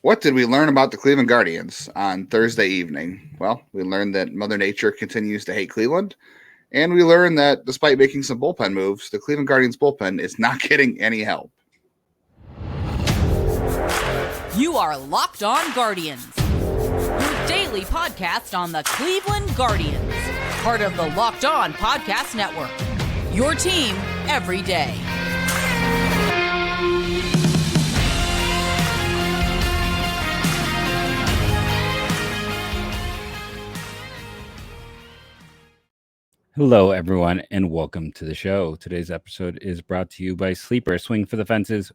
What did we learn about the Cleveland Guardians on Thursday evening? Well, we learned that Mother Nature continues to hate Cleveland, and we learned that despite making some bullpen moves, the Cleveland Guardians bullpen is not getting any help. You are Locked On Guardians, your daily podcast on the Cleveland Guardians, part of the Locked On Podcast Network, your team every day. Hello, everyone, and welcome to the show. Today's episode is brought to you by Sleeper. Swing for the fences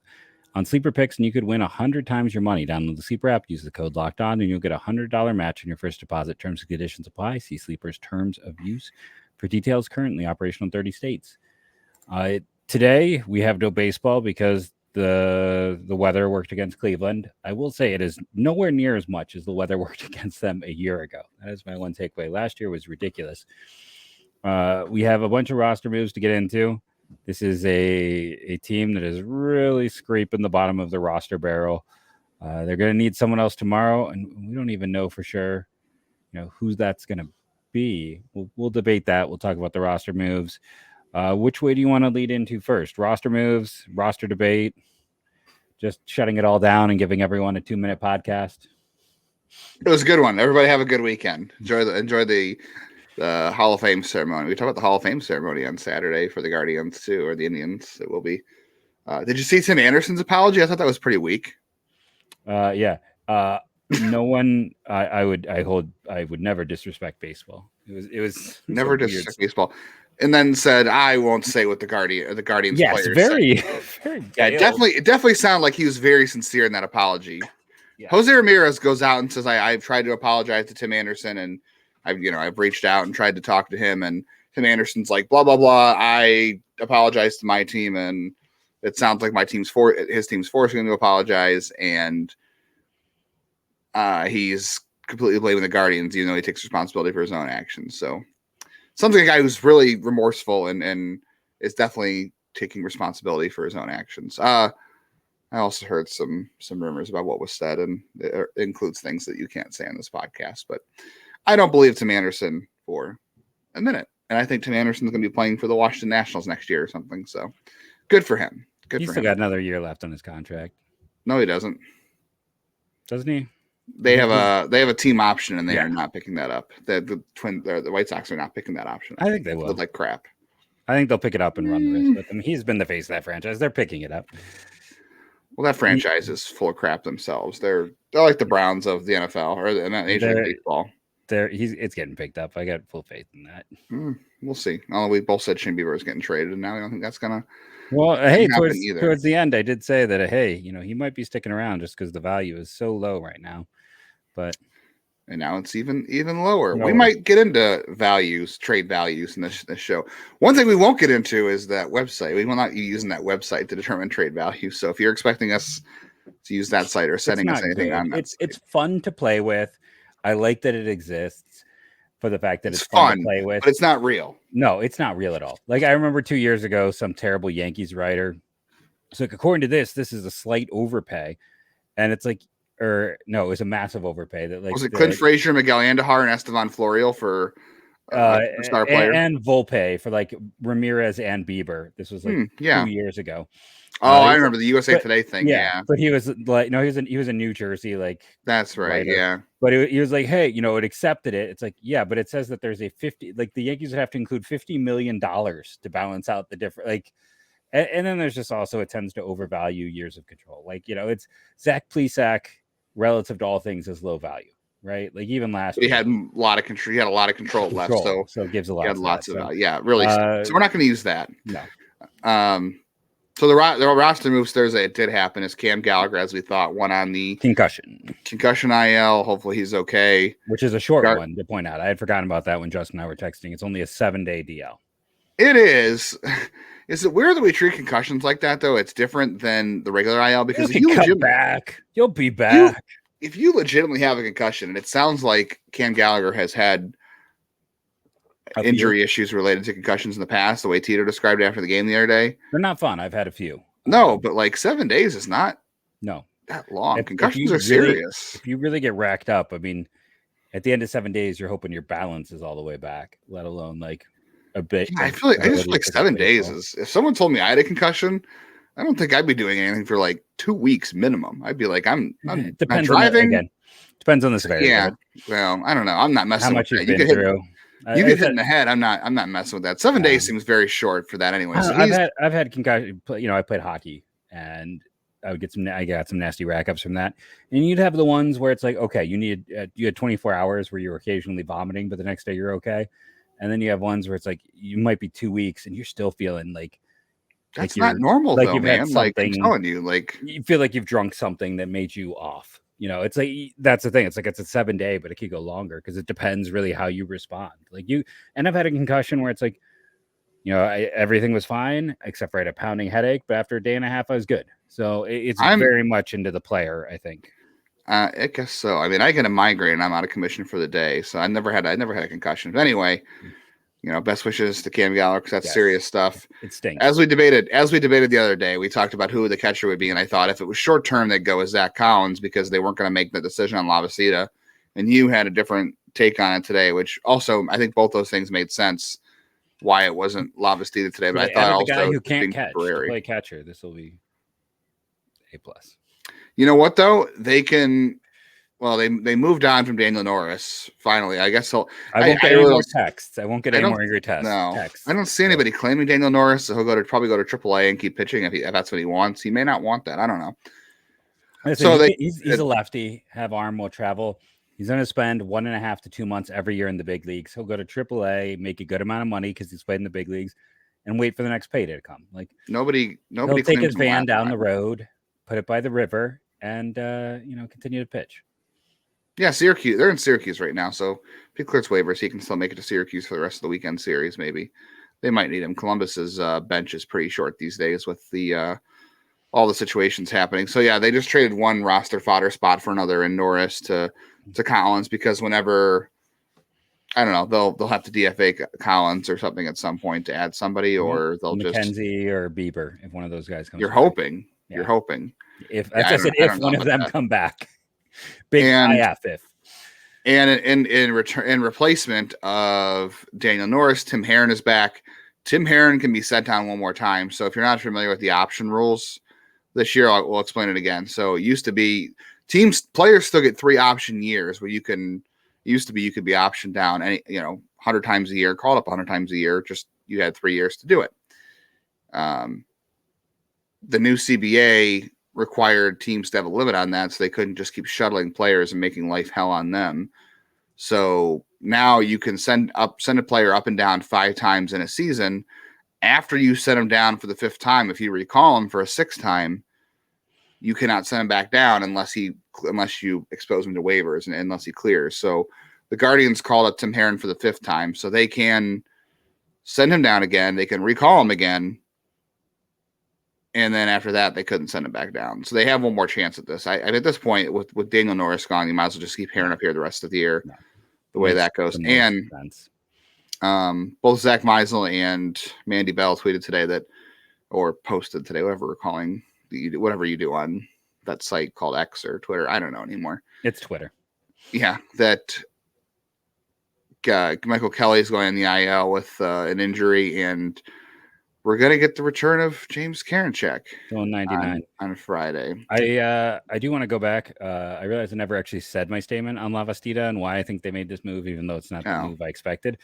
on Sleeper Picks, and you could win 100 times your money. Download the Sleeper app, use the code Locked On, and you'll get a $100 match on your first deposit. Terms and conditions apply. See Sleeper's terms of use for details. Currently operational in 30 states. Today, we have no baseball because the weather worked against Cleveland. I will say it is nowhere near as much as the weather worked against them a year ago. That is my one takeaway. Last year was ridiculous. We have a bunch of roster moves to get into. This is a team that is really scraping the bottom of the roster barrel. They're going to need someone else tomorrow, and we don't even know for sure, who that's going to be. We'll debate that. We'll talk about the roster moves. Which way do you want to lead into first? Roster moves, roster debate, just shutting it all down and giving everyone a 2-minute podcast. It was a good one. Everybody have a good weekend. Enjoy the Hall of Fame ceremony. We talked about the Hall of Fame ceremony on Saturday for the Guardians too, or the Indians. It will be. Did you see Tim Anderson's apology? I thought that was pretty weak. Yeah. No one. I would never disrespect baseball. It was never disrespect baseball. And then said, "I won't say what the Guardians yes, players very, said." very. Yeah, it definitely sounded like he was very sincere in that apology. Yeah. Jose Ramirez goes out and says, "I've tried to apologize to Tim Anderson, and I've reached out and tried to talk to him, and Tim Anderson's like, blah, blah, blah. I apologize to my team, and it sounds like his team's forcing him to apologize, and he's completely blaming the Guardians, even though he takes responsibility for his own actions." So something a guy who's really remorseful and is definitely taking responsibility for his own actions. I also heard some rumors about what was said, and it includes things that you can't say on this podcast, but I don't believe Tim Anderson for a minute. And I think Tim Anderson's going to be playing for the Washington Nationals next year or something. So good for him. He's still got another year left on his contract. No, he doesn't. Doesn't he? They have a team option, and they are not picking that up. The White Sox are not picking that option. I think they will. Like crap. I think they'll pick it up and run the risk with him. He's been the face of that franchise. They're picking it up. Well, that franchise is full of crap themselves. They're like the Browns of the NFL or the Major League Baseball. It's getting picked up. I got full faith in that. We'll see. We both said Shane Bieber is getting traded, and now I don't think that's gonna. Well, hey, towards the end, I did say that he might be sticking around just because the value is so low right now. And now it's even lower. We might get into trade values in this show. One thing we won't get into is that website. We will not be using that website to determine trade value. So if you're expecting us to use that site or sending us anything on that, it's fun to play with. I like that it exists for the fact that it's fun to play with. But it's not real. No, it's not real at all. Like I remember 2 years ago, some terrible Yankees writer. So according to this is a slight overpay. And it's like, it was a massive overpay. That was it Clint Frazier, Miguel Andujar, and Estevan Florial for star player? And Volpe for like Ramirez and Bieber. This was like 2 years ago. I remember the USA Today thing. Yeah, but he was like, no, he was in New Jersey, like that's right. Writer. Yeah, but he was like, hey, it accepted it. It's like, yeah, but it says that there's a 50, like the Yankees would have to include $50 million to balance out the different, like, and then there's just also it tends to overvalue years of control. Like it's Zach Plesac relative to all things is low value, right? Like even last, he had a lot of control. He had a lot of control left, so it gives a lot. He had lots of value. Yeah, really. So we're not going to use that. No. So the roster moves Thursday, it did happen. As Cam Gallagher, as we thought, won on the concussion IL. Hopefully he's okay. Which is a short one to point out. I had forgotten about that when Justin and I were texting. It's only a 7-day DL. It is. Is it weird that we treat concussions like that, though? It's different than the regular IL because you'll be back. If you legitimately have a concussion, and it sounds like Cam Gallagher has had injury issues related to concussions in the past, the way Tito described it after the game the other day. They're not fun. I've had a few. No, but like 7 days is not. No. that long. If Concussions you are serious. If you really get racked up, I mean, at the end of 7 days, you're hoping your balance is all the way back, let alone like a bit. Yeah, I just feel like 7 days is. If someone told me I had a concussion, I don't think I'd be doing anything for like 2 weeks minimum. I'd be like, I'm It not depends driving. Depends on the severity. Yeah. Of it. Well, I don't know. I'm not messing How with much that. you've been through. You get hit in the head. I'm not messing with that. 7 days seems very short for that anyway. So I've had concussion. You know, I played hockey and I got some nasty rack ups from that. And you'd have the ones where it's like, okay, you had 24 hours where you were occasionally vomiting, but the next day you're okay. And then you have ones where it's like you might be 2 weeks and you're still feeling like that's not normal though, man. Like I'm telling you, like you feel like you've drunk something that made you off. You know, it's like that's the thing. It's like it's a 7 day, but it could go longer because it depends really how you respond. Like and I've had a concussion where it's like, you know, everything was fine except for I had a pounding headache, but after a day and a half, I was good. So it's very much into the player, I think. I guess so. I mean, I get a migraine and I'm out of commission for the day, so I never had a concussion. But anyway, you know, best wishes to Cam Gallagher because that's serious stuff. It stinks. As we debated the other day, we talked about who the catcher would be, and I thought if it was short term, they'd go with Zack Collins because they weren't going to make the decision on Lavastida. And you had a different take on it today, which also I think both those things made sense. Why it wasn't Lavastida today, but I thought also the guy who can't catch to play catcher, this will be A+. You know what though? They can. Well, they moved on from Daniel Norris. Finally, I guess so. I won't get any more texts. I won't get any more angry texts. No, I don't see anybody claiming Daniel Norris. So he'll probably go to AAA and keep pitching if that's what he wants. He may not want that. I don't know. Listen, he's a lefty. Have arm, will travel. He's going to spend 1.5 to 2 months every year in the big leagues. He'll go to AAA, make a good amount of money because he's played in the big leagues, and wait for the next payday to come. Like nobody. He'll take his van down the road, put it by the river, and continue to pitch. Yeah, Syracuse. They're in Syracuse right now, so if he clears waivers, he can still make it to Syracuse for the rest of the weekend series. Maybe they might need him. Columbus's bench is pretty short these days with the all the situations happening. So yeah, they just traded one roster fodder spot for another in Norris to Collins because whenever I don't know they'll have to DFA Collins or something at some point to add somebody, or they'll McKenzie or Bieber if one of those guys comes. You're back. hoping. Yeah. You're hoping. If if one of them come back. Big IF. And in replacement of Daniel Norris, Tim Herron is back. Tim Herron can be sent down one more time. So if you're not familiar with the option rules this year, we'll explain it again. So it used to be players still get 3 option years where you could be optioned down 100 times a year, called up 100 times a year. Just you had 3 years to do it. The new CBA required teams to have a limit on that, so they couldn't just keep shuttling players and making life hell on them. So now you can send a player up and down 5 times in a season. After you send him down for the 5th time, if you recall him for a 6th time, you cannot send him back down unless you expose him to waivers and unless he clears. So the Guardians called up Tim Herron for the 5th time, so they can send him down again. They can recall him again. And then after that, they couldn't send him back down. So they have one more chance at this. At this point, with Daniel Norris gone, you might as well just keep Herron up here the rest of the year, the way that goes. And both Zach Meisel and Mandy Bell tweeted today or posted today, whatever we're calling, whatever you do on that site called X or Twitter. I don't know anymore. It's Twitter. Yeah, that Michael Kelly is going in the IL with an injury, and we're going to get the return of James Karinchak on 99 on Friday. I do want to go back. I realized I never actually said my statement on Lavastida and why I think they made this move, even though it's not the move I expected.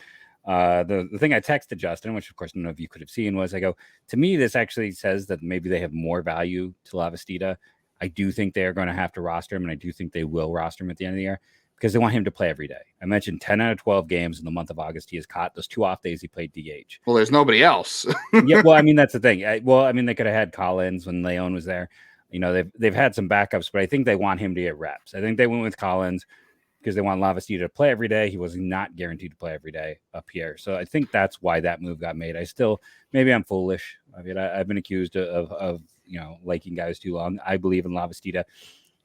The thing I texted Justin, which of course none of you could have seen, was I go, to me, this actually says that maybe they have more value to Lavastida. I do think they are going to have to roster him, and I do think they will roster him at the end of the year because they want him to play every day. I mentioned 10 out of 12 games in the month of August he has caught. Those 2 off days he played DH. Well, there's nobody else. Yeah, well, I mean, that's the thing. They could have had Collins when Leon was there. You know, they've had some backups, but I think they want him to get reps. I think they went with Collins because they want Lavastida to play every day. He was not guaranteed to play every day up here. So I think that's why that move got made. Maybe I'm foolish. I mean, I've been accused of liking guys too long. I believe in Lavastida.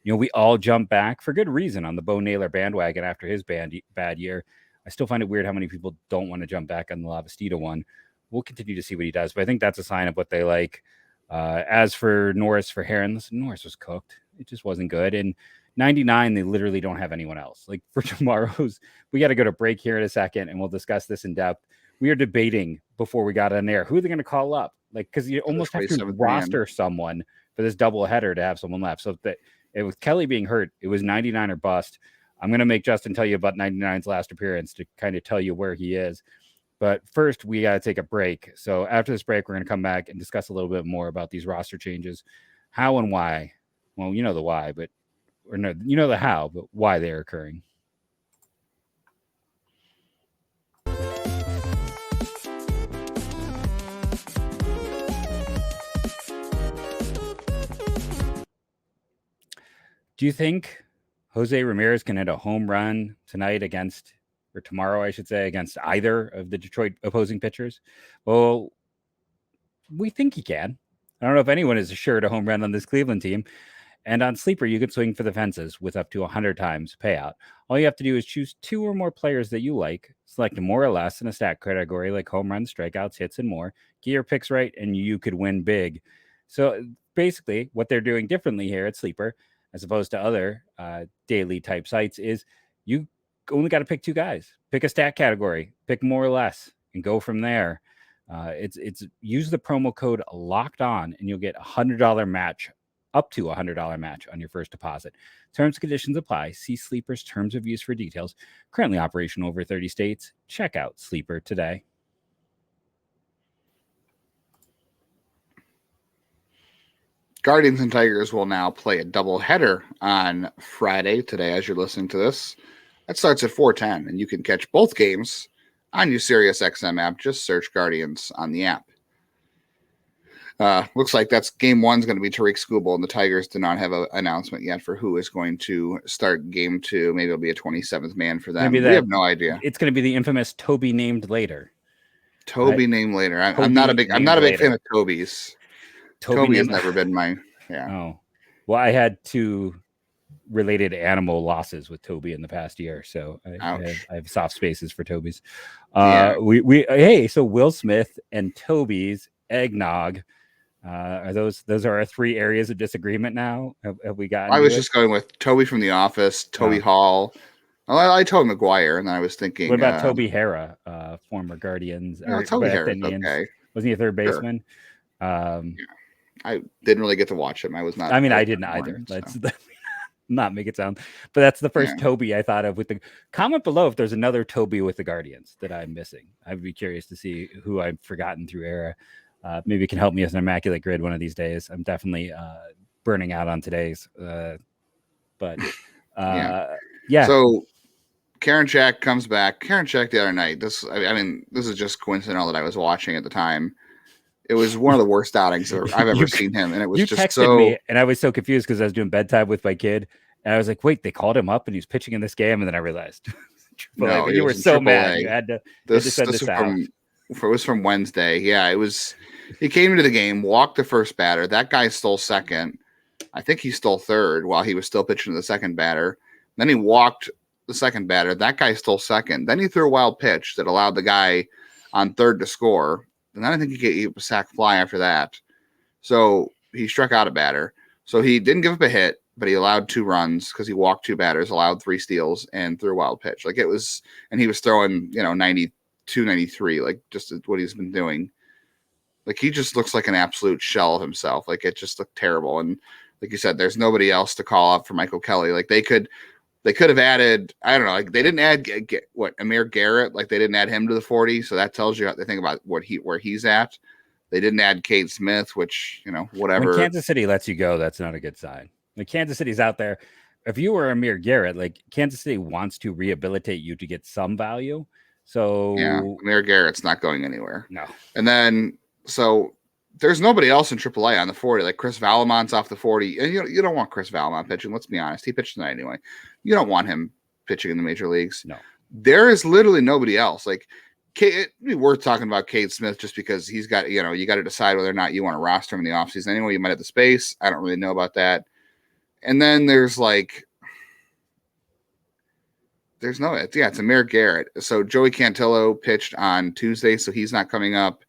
You know, we all jump back for good reason on the Bo Naylor bandwagon after his bad year. I still find it weird how many people don't want to jump back on the Lavastida one. We'll continue to see what he does, but I think that's a sign of what they like. As for Norris, for Herron, listen, Norris was cooked. It just wasn't good. And 99, they literally don't have anyone else. Like for tomorrow's, we got to go to break here in a second, and we'll discuss this in depth. We are debating before we got on air who they're going to call up, like because you almost have to roster someone for this double header to have someone left. So that it was Kelly being hurt, it was 99 or bust. I'm going to make Justin tell you about 99's last appearance to kind of tell you where he is. But first, we got to take a break. So after this break, we're going to come back and discuss a little bit more about these roster changes, how and why. Well, you know the why, but or no, you know the how, but why they're occurring. Do you think Jose Ramirez can hit a home run tonight against, or tomorrow, I should say, against either of the Detroit opposing pitchers? Well, we think he can. I don't know if anyone is assured a home run on this Cleveland team. And on Sleeper, you can swing for the fences with up to 100 times payout. All you have to do is choose 2 or more players that you like, select more or less in a stat category like home runs, strikeouts, hits, and more. Get your picks right, and you could win big. So basically, what they're doing differently here at Sleeper, as opposed to other daily type sites, is you only got to pick 2 guys. Pick a stat category, pick more or less, and go from there. It's use the promo code Locked On, and you'll get $100 match, up to $100 match on your first deposit. Terms and conditions apply. See Sleeper's terms of use for details. Currently operational over 30 states. Check out Sleeper today. Guardians and Tigers will now play a doubleheader on Friday today as you're listening to this. That starts at 4:10, and you can catch both games on your SiriusXM app. Just search Guardians on the app. Looks like that's game 1 is going to be Tariq Skubal, and the Tigers do not have an announcement yet for who is going to start game 2. Maybe it'll be a 27th man for them. We have no idea. It's going to be the infamous Toby named later. Toby right? Named later. I'm not a big fan of Toby's. Toby has never been my. Yeah. Oh, well, I had 2 related animal losses with Toby in the past year, so I have soft spaces for Toby's. So Will Smith and Toby's eggnog. Are those are our 3 areas of disagreement now? Have we gotten? I was just going with Toby from The Office, Toby Hall. I like Toby Maguire, and then I was thinking, what about Toby Hara, former Guardians? Toby Hara's okay. Wasn't he a third baseman? Sure. I didn't really get to watch him. I was not. I mean, I didn't either. Let's not make it sound, but that's the first Toby I thought of. With the comment below if there's another Toby with the Guardians that I'm missing. I'd be curious to see who I've forgotten through era. Maybe it can help me as an immaculate grid one of these days. I'm definitely burning out on today's. But So Karinchak comes back. Karinchak the other night. This is just coincidental that I was watching at the time. It was one of the worst outings I've ever seen him, and it was just so. Me, and I was so confused because I was doing bedtime with my kid, and I was like, "Wait, they called him up, and he's pitching in this game." And then I realized, no, you were so mad, you had to send this out. It was from Wednesday. Yeah, it was. He came into the game, walked the first batter. That guy stole second. I think he stole third while he was still pitching to the second batter. Then he walked the second batter. That guy stole second. Then he threw a wild pitch that allowed the guy on third to score. And then I think he gave a sac fly after that. So he struck out a batter. So he didn't give up a hit, but he allowed 2 runs because he walked 2 batters, allowed 3 steals, and threw a wild pitch. Like it was, and he was throwing, 92, 93, like just what he's been doing. Like he just looks like an absolute shell of himself. Like it just looked terrible. And like you said, there's nobody else to call up for Michael Kelly. Like they could have added, I don't know, like they didn't add Amir Garrett, like they didn't add him to the 40. So that tells you the thing about where he's at. They didn't add Cade Smith, which, whatever. When Kansas City lets you go, that's not a good sign. Like Kansas City's out there. If you were Amir Garrett, like Kansas City wants to rehabilitate you to get some value. So yeah, Amir Garrett's not going anywhere. No. And then, so there's nobody else in AAA on the 40. Like Chris Valamont's off the 40. And you don't want Chris Valamont pitching. Let's be honest. He pitched tonight anyway. You don't want him pitching in the major leagues. No. There is literally nobody else. Like, it'd be worth talking about Cade Smith just because he's got, you got to decide whether or not you want to roster him in the offseason anyway. You might have the space. I don't really know about that. And then there's it's Amir Garrett. So Joey Cantillo pitched on Tuesday, so he's not coming up.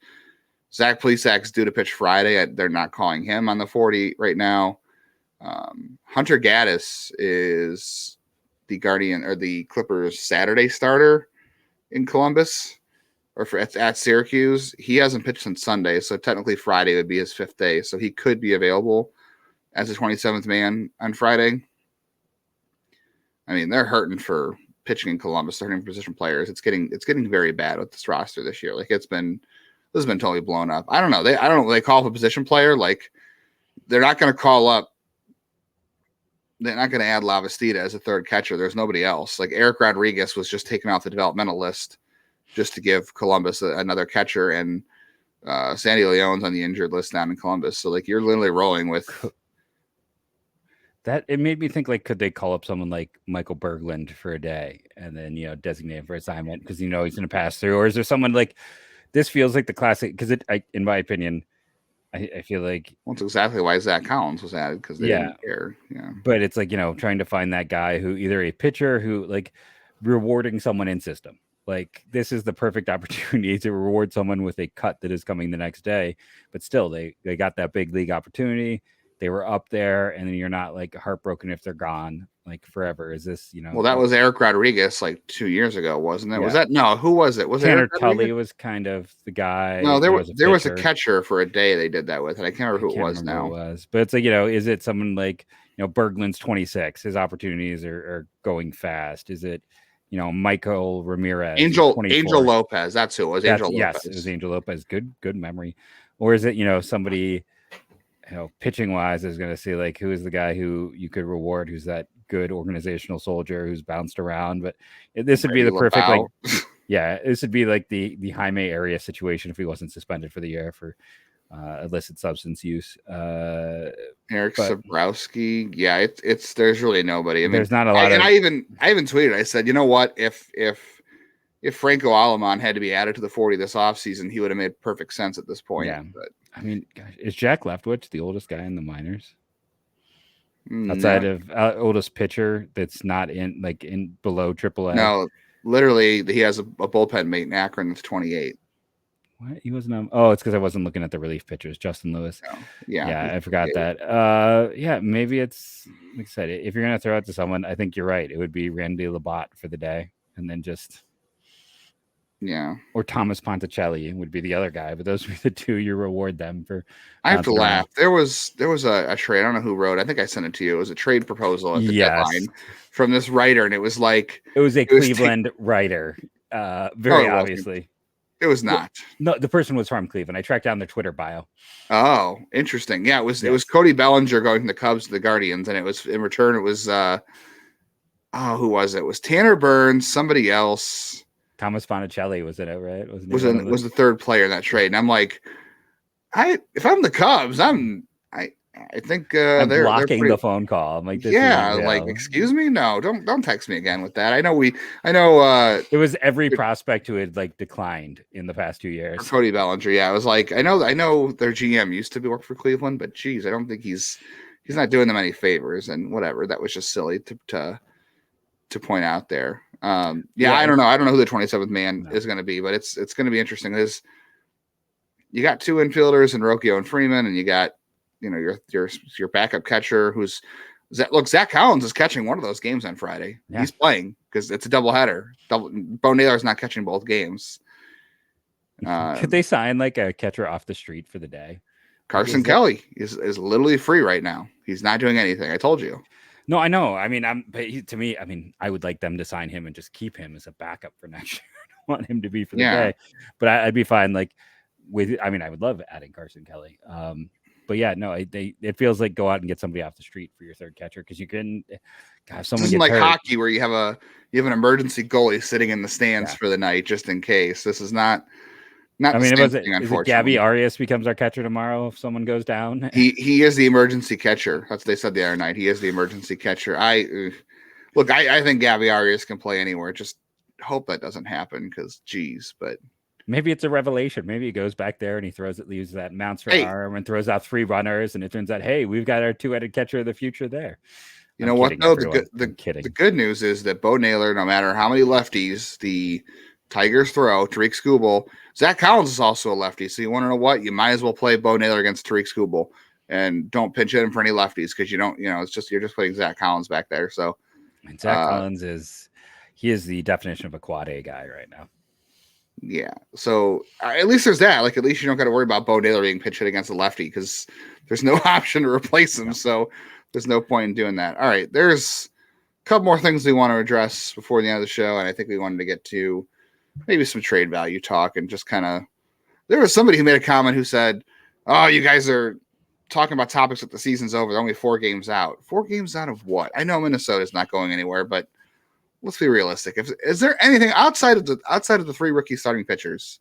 Zach Plesac's due to pitch Friday. They're not calling him on the 40 right now. Hunter Gaddis is the Guardian or the Clippers Saturday starter in Columbus or at Syracuse. He hasn't pitched since Sunday, so technically Friday would be his 5th day. So he could be available as a 27th man on Friday. I mean, they're hurting for pitching in Columbus. They're hurting for position players. It's getting very bad with this roster this year. Like this has been totally blown up. I don't know. I don't know. They call up a position player. Like they're not going to call up. They're not going to add Lavastida as a third catcher. There's nobody else. Like Eric Rodriguez was just taken off the developmental list just to give Columbus another catcher, and Sandy Leon's on the injured list down in Columbus. So like you're literally rolling with that. It made me think like, could they call up someone like Michael Berglund for a day and then designate him for assignment because he's going to pass through, or is there someone like this feels like the classic? Because in my opinion, I feel like that's exactly why Zack Collins was added because they didn't care. Yeah, but it's like trying to find that guy who either a pitcher who like rewarding someone in system. Like this is the perfect opportunity to reward someone with a cut that is coming the next day, but still they got that big league opportunity. They were up there, and then you're not like heartbroken if they're gone like forever. Is this Well, that was Eric Rodriguez like 2 years ago, wasn't it? Yeah. Was that Who was it? Was Tanner Eric Tully was kind of the guy. No, there was a catcher for a day they did that with, and I can't remember who it was now. But it's like is it someone like Berglund's 26? His opportunities are going fast. Is it Michael Ramirez, Angel Lopez? That's who it was. Angel Lopez. Yes, it was Angel Lopez. Good memory. Or is it somebody pitching wise is going to see like who is the guy who you could reward, who's that good organizational soldier who's bounced around. But this would be the perfect this would be like the Jaime area situation if he wasn't suspended for the year for illicit substance use. Eric Sabrowski. Yeah, it's there's really nobody. I mean, there's not a lot. I even tweeted. I said, you know what? If Franco Alamon had to be added to the 40 this offseason, he would have made perfect sense at this point. Yeah, but I mean, gosh, is Jack Leftwich the oldest guy in the minors? Outside of oldest pitcher that's not in below AAA? No, literally, he has a bullpen mate in Akron that's 28. What? He wasn't oh, it's because I wasn't looking at the relief pitchers. Justin Lewis. No. Yeah, I forgot that. Maybe it's like I said, if you're gonna throw it to someone, I think you're right. It would be Randy Labatt for the day, and then just or Thomas Ponticelli would be the other guy. But those would be the two you reward them for. I have to laugh. There was a trade. I don't know who wrote. I think I sent it to you. It was a trade proposal at the deadline from this writer, and it was like it was a Cleveland writer. Very obviously. It was not. No, the person was from Cleveland. I tracked down their Twitter bio. Oh, interesting. Yeah, it was Cody Bellinger going from the Cubs to the Guardians, and it was in return. It was who was it? It was Tanner Burns, somebody else. Thomas Ponticelli was it right? Was the third player in that trade, and I'm like, if I'm the Cubs, I think I'm blocking the phone call. I'm like, excuse me, no, don't text me again with that. I know. It was every prospect who had declined in the past 2 years. Cody Bellinger, yeah, I was like, I know their GM used to work for Cleveland, but geez, I don't think he's not doing them any favors, and whatever. That was just silly to point out there. I don't know who the 27th man is going to be, but it's going to be interesting. You got two infielders in Rocchio and Freeman, and you got your backup catcher Zack Collins is catching one of those games on Friday. Yeah. He's playing because it's a doubleheader. Bo Naylor's not catching both games. Could they sign a catcher off the street for the day? Carson Kelly is literally free right now. He's not doing anything. I told you. No, I know. I mean, I would like them to sign him and just keep him as a backup for next year. I don't want him to be for the day, but I'd be fine. I would love adding Carson Kelly. But yeah, no, it feels like go out and get somebody off the street for your third catcher because you can have someone. This isn't like hurt. Hockey where you have an emergency goalie sitting in the stands for the night just in case. This is not. Is it Gabby Arias becomes our catcher tomorrow if someone goes down? He is the emergency catcher. That's what they said the other night. He is the emergency catcher. I think Gabby Arias can play anywhere. Just hope that doesn't happen because geez, but. Maybe it's a revelation. Maybe he goes back there and he leaves that mounts for arm and throws out 3 runners. And it turns out, hey, we've got our 2-headed catcher of the future there. You know what, though? The good news is that Bo Naylor, no matter how many lefties the Tigers throw, Tariq Skubal, Zack Collins is also a lefty. So you want to know what? You might as well play Bo Naylor against Tariq Skubal. and don't pinch hit him for any lefties because you don't, you're just putting Zack Collins back there. So and Zack Collins is the definition of a quad A guy right now. Yeah. So at least there's that. Like, at least you don't got to worry about Bo Naylor being pitch hit against a lefty because there's no option to replace him. So there's no point in doing that. All right. There's a couple more things we want to address before the end of the show. And I think we wanted to get to maybe some trade value talk and just kind of, there was somebody who made a comment who said, oh, you guys are talking about topics that the season's over. They're only 4 games out. 4 games out of what? I know Minnesota's not going anywhere, but let's be realistic. Is there anything outside of the 3 rookie starting pitchers?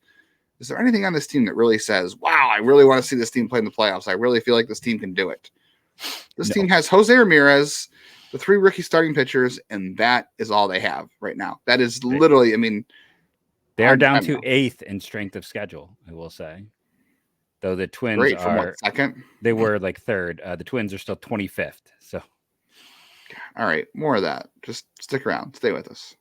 Is there anything on this team that really says, wow, I really want to see this team play in the playoffs? I really feel like this team can do it. This team has Jose Ramirez, the 3 rookie starting pitchers, and that is all they have right now. That is literally, I mean, they are down to 8th in strength of schedule, I will say. Though the Twins are second. They were like 3rd. The Twins are still 25th. So all right, more of that. Just stick around. Stay with us.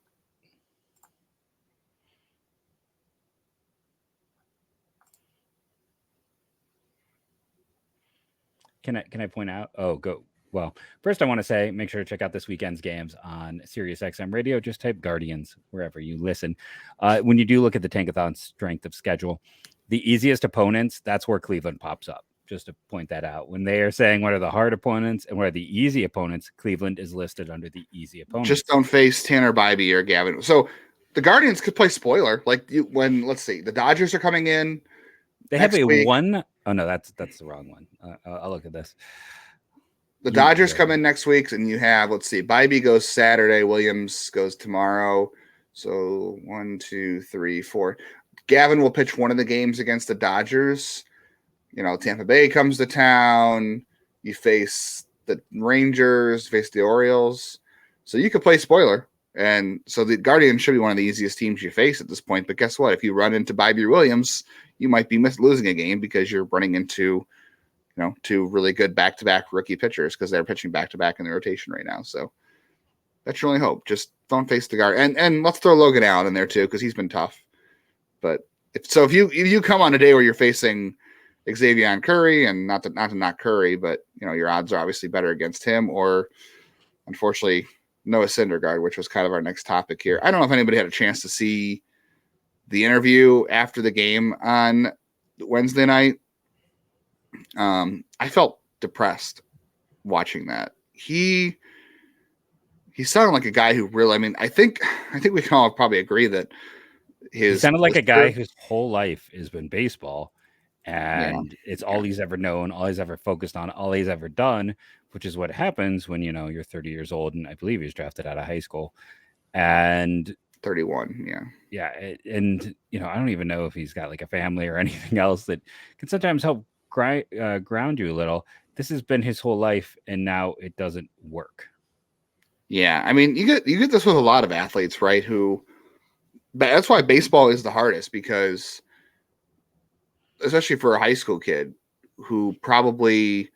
Can I point out? Oh, go. Well, first I want to say, make sure to check out this weekend's games on SiriusXM Radio. Just type Guardians wherever you listen. When you do look at the Tankathon strength of schedule, the easiest opponents, that's where Cleveland pops up. Just to point that out. When they are saying what are the hard opponents and what are the easy opponents, Cleveland is listed under the easy opponents. Just don't face Tanner Bybee or Gavin. So the Guardians could play spoiler. Like let's see, the Dodgers are coming in. They have a week. One. Oh no, that's the wrong one. I'll look at this. The Dodgers come in next week, and you have, let's see, Bybee goes Saturday, Williams goes tomorrow. So 1, 2, 3, 4. Gavin will pitch one of the games against the Dodgers. Tampa Bay comes to town. You face the Rangers, face the Orioles. So you could play spoiler. And so the Guardians should be one of the easiest teams you face at this point. But guess what? If you run into Bybee Williams, you might be losing a game because you're running into, 2 really good back-to-back rookie pitchers because they're pitching back-to-back in the rotation right now. So that's your only hope. Just don't face the guard. And let's throw Logan Allen in there too because he's been tough. But if you come on a day where you're facing Xavier Curry, and not to Curry, but your odds are obviously better against him, or unfortunately Noah Syndergaard, which was kind of our next topic here. I don't know if anybody had a chance to see the interview after the game on Wednesday night. I felt depressed watching that. He sounded like a guy who really, I think we can all probably agree that he sounded like a guy whose whole life has been baseball. And it's all he's ever known, all he's ever focused on, all he's ever done, which is what happens when, you're 30 years old. And I believe he was drafted out of high school. And 31. Yeah. And, I don't even know if he's got like a family or anything else that can sometimes help ground you a little. This has been his whole life, and now it doesn't work. Yeah. You get this with a lot of athletes, right? That's why baseball is the hardest, because especially for a high school kid who probably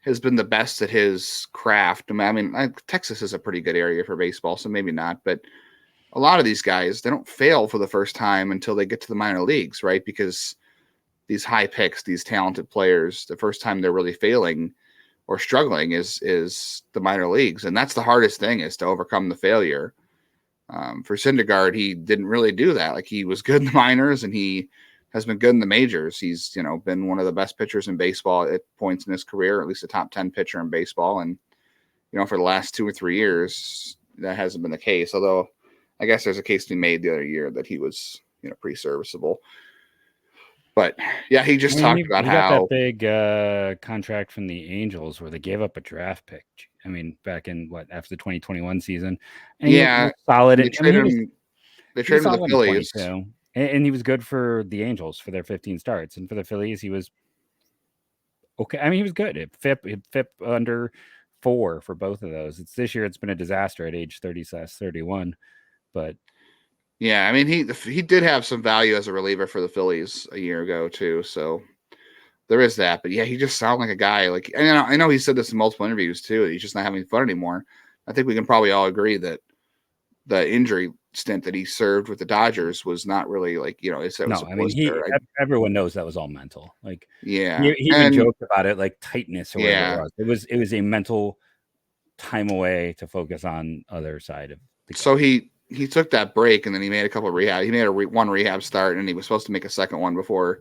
has been the best at his craft. Texas is a pretty good area for baseball, so maybe not. But a lot of these guys, they don't fail for the first time until they get to the minor leagues, right? Because these high picks, these talented players, the first time they're really failing or struggling is the minor leagues. And that's the hardest thing, is to overcome the failure. For Syndergaard, he didn't really do that. Like, he was good in the minors, and he has been good in the majors. He's, been one of the best pitchers in baseball at points in his career, at least a top 10 pitcher in baseball. And, for the last 2 or 3 years, that hasn't been the case. Although I guess there's a case to be made the other year that he was, pretty serviceable. But yeah, he just talked about how that big contract from the Angels where they gave up a draft pick. Back in after the 2021 season. And he was solid. They traded him to the Phillies. And he was good for the Angels for their 15 starts. And for the Phillies, he was okay. He was good. It FIP under 4 for both of those. This year, it's been a disaster at age 30/31. But yeah, he did have some value as a reliever for the Phillies a year ago too. So there is that. But yeah, he just sounded like a guy. Like, I know he said this in multiple interviews too. He's just not having fun anymore. I think we can probably all agree that the injury stint that he served with the Dodgers was not really like, it was a blister. Everyone knows that was all mental. Like, Yeah, he even joked about it, like tightness or whatever it was. It was a mental time away to focus on other side of the game. So he took that break and then he made a couple of rehab. He made one rehab start and he was supposed to make a second one before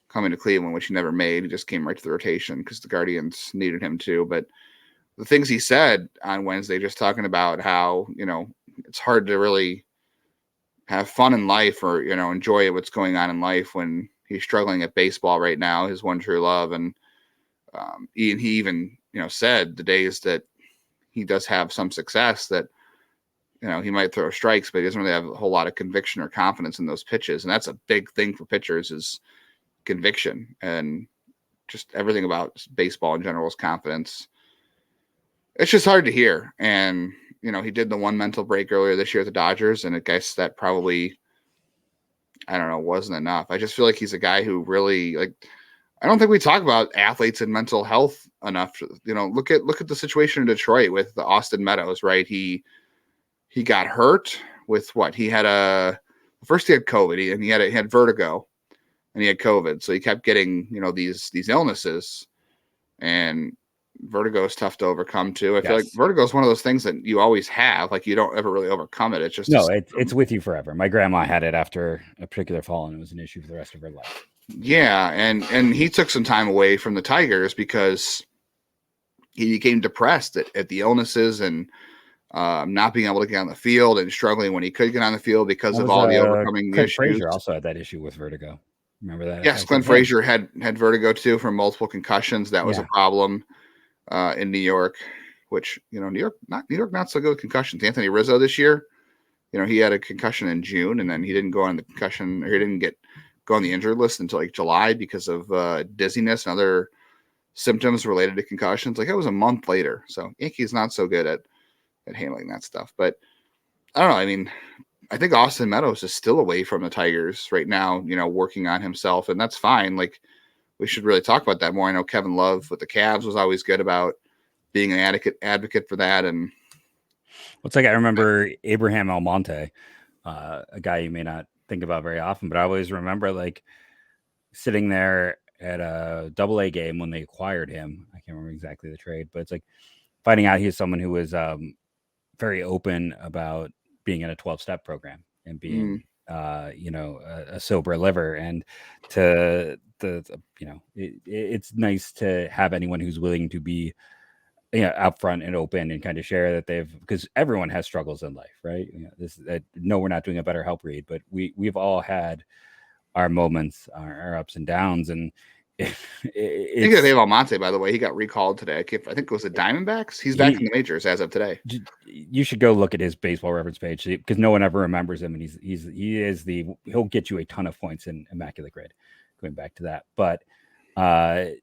coming to Cleveland, which he never made. He just came right to the rotation because the Guardians needed him too. But the things he said on Wednesday, just talking about how, it's hard to really have fun in life or, enjoy what's going on in life when he's struggling at baseball right now, his one true love. And he even, said the days that he does have some success that, he might throw strikes, but he doesn't really have a whole lot of conviction or confidence in those pitches. And that's a big thing for pitchers is conviction, and just everything about baseball in general is confidence. It's just hard to hear. And, he did the one mental break earlier this year at the Dodgers, and I guess that probably, I don't know, wasn't enough. I just feel like he's a guy who really, like, I don't think we talk about athletes and mental health enough. Look at the situation in Detroit with the Austin Meadows, right? He got hurt with what? He had first he had COVID and he had vertigo and he had COVID. So he kept getting, these illnesses, and vertigo is tough to overcome too. I feel like vertigo is one of those things that you always have, like you don't ever really overcome it. It's just, it's with you forever. My grandma had it after a particular fall and it was an issue for the rest of her life. Yeah. And he took some time away from the Tigers because he became depressed at the illnesses and, not being able to get on the field and struggling when he could get on the field because of all the overcoming Clint issues. Frazier also had that issue with vertigo. Remember that? Yes, Clint Frazier had vertigo too from multiple concussions. That was a problem in New York, which, New York not so good with concussions. Anthony Rizzo this year, he had a concussion in June, and then he didn't go on the concussion, or he didn't go on the injured list until like July because of dizziness and other symptoms related to concussions. Like it was a month later. So Yankees not so good at handling that stuff. But I don't know. I mean, I think Austin Meadows is still away from the Tigers right now, working on himself, and that's fine. Like, we should really talk about that more. I know Kevin Love with the Cavs was always good about being an advocate for that. And it's like, I remember Abraham Almonte, a guy you may not think about very often, but I always remember like sitting there at a AA game when they acquired him. I can't remember exactly the trade, but it's like finding out he's someone who was very open about being in a 12-step program and being, a sober liver, and it's nice to have anyone who's willing to be, upfront and open and kind of share that because everyone has struggles in life, right? No, we're not doing a better help read, but we've all had our moments, our ups and downs, and I think of Dave Almonte, by the way, he got recalled today. I think it was the Diamondbacks. He's back in the majors as of today. You should go look at his baseball reference page because no one ever remembers him, and he'll get you a ton of points in immaculate grade. Going back to that, but I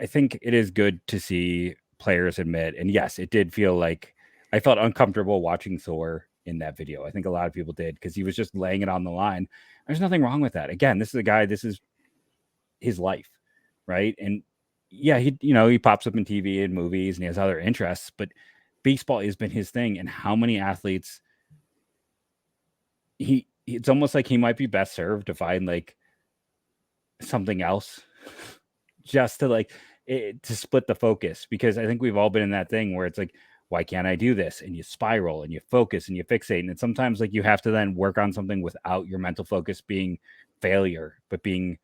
think it is good to see players admit, and yes, it did feel like I felt uncomfortable watching Thor in that video. I think a lot of people did because he was just laying it on the line. There's nothing wrong with that. Again, this is a guy. This is his life, right? And he pops up in TV and movies and he has other interests, but baseball has been his thing. And how many athletes it's almost like he might be best served to find like something else just to to split the focus, because I think we've all been in that thing where it's like, why can't I do this? And you spiral and you focus and you fixate. And it's sometimes like you have to then work on something without your mental focus being failure, but being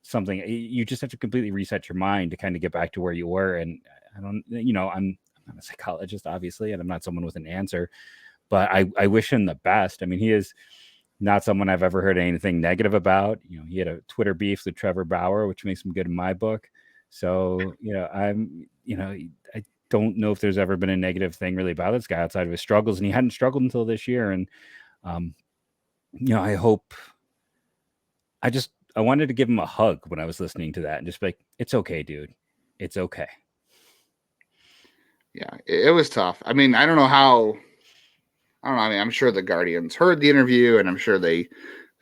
something. You just have to completely reset your mind to kind of get back to where you were. And I'm not a psychologist, obviously, and I'm not someone with an answer, but I wish him the best. I mean, he is not someone I've ever heard anything negative about. He had a Twitter beef with Trevor Bauer, which makes him good in my book. So, I don't know if there's ever been a negative thing really about this guy outside of his struggles, and he hadn't struggled until this year. And, I wanted to give him a hug when I was listening to that and just be like, it's okay, dude. It's okay. Yeah, it was tough. I mean, I don't know. I mean, I'm sure the Guardians heard the interview, and I'm sure they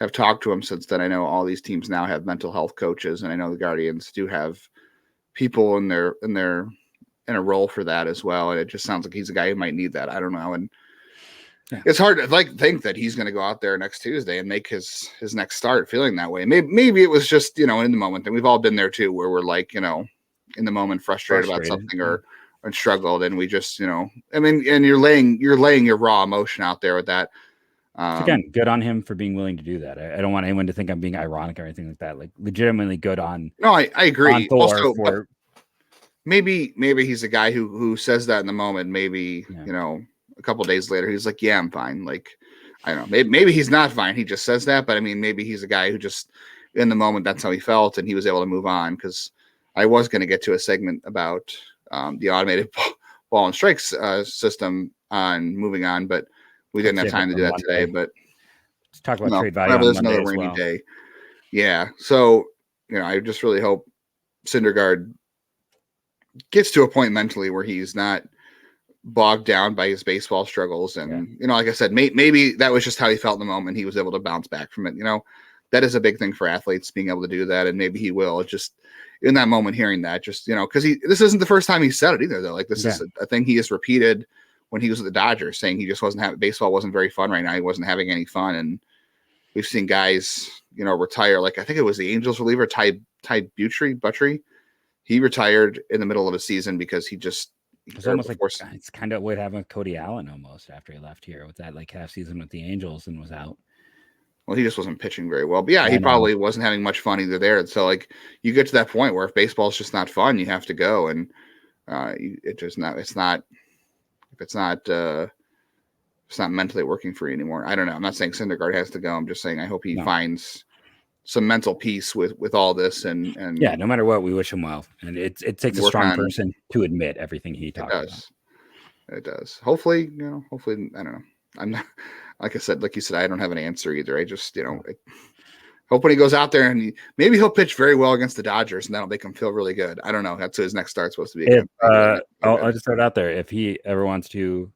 have talked to him since then. I know all these teams now have mental health coaches, and I know the Guardians do have people in a role for that as well. And it just sounds like he's a guy who might need that. I don't know. And it's hard to think that he's going to go out there next Tuesday and make his next start feeling that way. Maybe it was just, in the moment, and we've all been there too, where we're like, in the moment frustrated about something or struggled, and we just, and you're laying your raw emotion out there with that. Again, good on him for being willing to do that. I don't want anyone to think I'm being ironic or anything like that. Like, legitimately good on. No, I agree. Also, for, maybe he's a guy who says that in the moment. Maybe a couple of days later he's like, yeah, I'm fine. Like, I don't know. Maybe he's not fine. He just says that. But I mean, maybe he's a guy who just in the moment that's how he felt, and he was able to move on. Because I was going to get to a segment about the automated ball and strikes system on moving on, but we didn't have time to do that today. But let's talk about trade value on there's Monday another rainy day. Yeah. So, I just really hope Syndergaard gets to a point mentally where he's not bogged down by his baseball struggles. And, like I said, maybe that was just how he felt in the moment. He was able to bounce back from it. That is a big thing for athletes, being able to do that. And maybe he will. Just in that moment, hearing that, just, because this isn't the first time he said it either, though. Like, this is a thing he has repeated when he was at the Dodgers, saying he just wasn't having, baseball wasn't very fun right now. He wasn't having any fun. And we've seen guys, retire. Like, I think it was the Angels reliever, Ty Buttrey. He retired in the middle of a season because he just, it's almost like it's kind of what happened with Cody Allen almost after he left here with that like half season with the Angels and was out. Well, he just wasn't pitching very well. But yeah, he probably wasn't having much fun either there. So like, you get to that point where if baseball's just not fun, you have to go. And it's not mentally working for you anymore. I don't know. I'm not saying Syndergaard has to go. I'm just saying I hope he finds some mental peace with all this. And yeah, no matter what, we wish him well. And it takes a strong person to admit everything he talks about. It does. Hopefully, I don't know. I'm not, like I said, like you said, I don't have an answer either. I just, hope when he goes out there and maybe he'll pitch very well against the Dodgers and that'll make him feel really good. I don't know. That's who his next start's supposed to be. I'll just throw it out there. If he ever wants to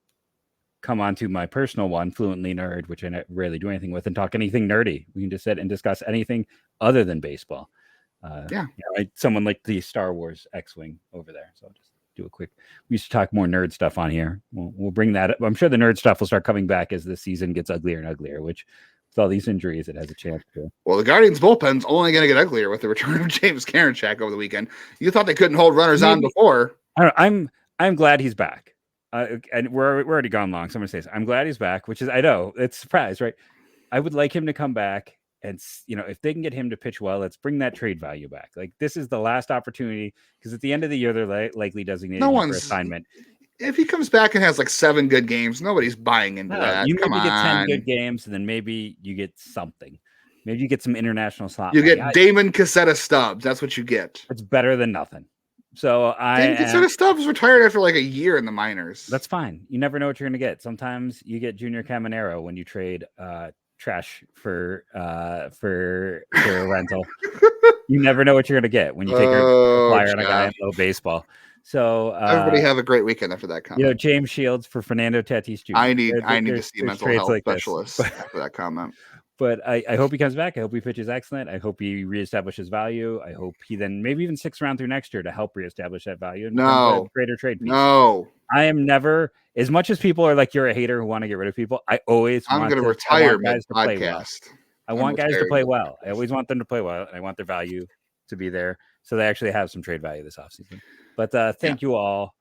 come on to my personal one, Fluently Nerd, which I rarely do anything with, and talk anything nerdy, we can just sit and discuss anything other than baseball. Someone like the Star Wars X-Wing over there. So I'll just do a quick. We used to talk more nerd stuff on here. We'll bring that up. I'm sure the nerd stuff will start coming back as the season gets uglier and uglier, which with all these injuries, it has a chance to. Well, the Guardians bullpen's only going to get uglier with the return of James Karinchak over the weekend. You thought they couldn't hold runners on before. I'm glad he's back. And we're already gone long. Someone says, I'm glad he's back, which is, I know it's a surprise, right? I would like him to come back and, if they can get him to pitch well, let's bring that trade value back. Like, this is the last opportunity because at the end of the year, they're likely designated for assignment. If he comes back and has like 7 good games, nobody's buying into that. You maybe get 10 good games, and then maybe you get something. Maybe you get some international slot. You get Damon Cassetta Stubbs. That's what you get. It's better than nothing. So Damon Cassetta Stubbs retired after like a year in the minors. That's fine. You never know what you're going to get. Sometimes you get Junior Caminero when you trade trash for a rental. You never know what you're going to get when you take a flyer on a guy in low baseball. So everybody have a great weekend after that comment. James Shields for Fernando Tatis Jr. I need to see a mental health specialist after that comment. But I hope he comes back. I hope he pitches excellent. I hope he reestablishes value. I hope he then maybe even sticks around through next year to help reestablish that value. And a greater trade piece. No, I am never, as much as people are like, you're a hater who want to get rid of people. I'm going to retire guys to play well. I want guys to play well. I always want them to play well. And I want their value to be there. So they actually have some trade value this offseason. But thank you all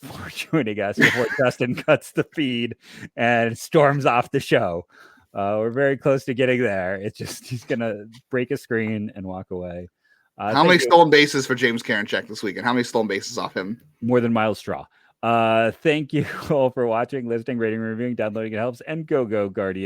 for joining us before Justin cuts the feed and storms off the show. We're very close to getting there. It's just he's going to break a screen and walk away. How many stolen bases for James Karinchak this weekend? How many stolen bases off him? More than Miles Straw. Thank you all for watching, listening, rating, reviewing, downloading. It helps. And go Guardians.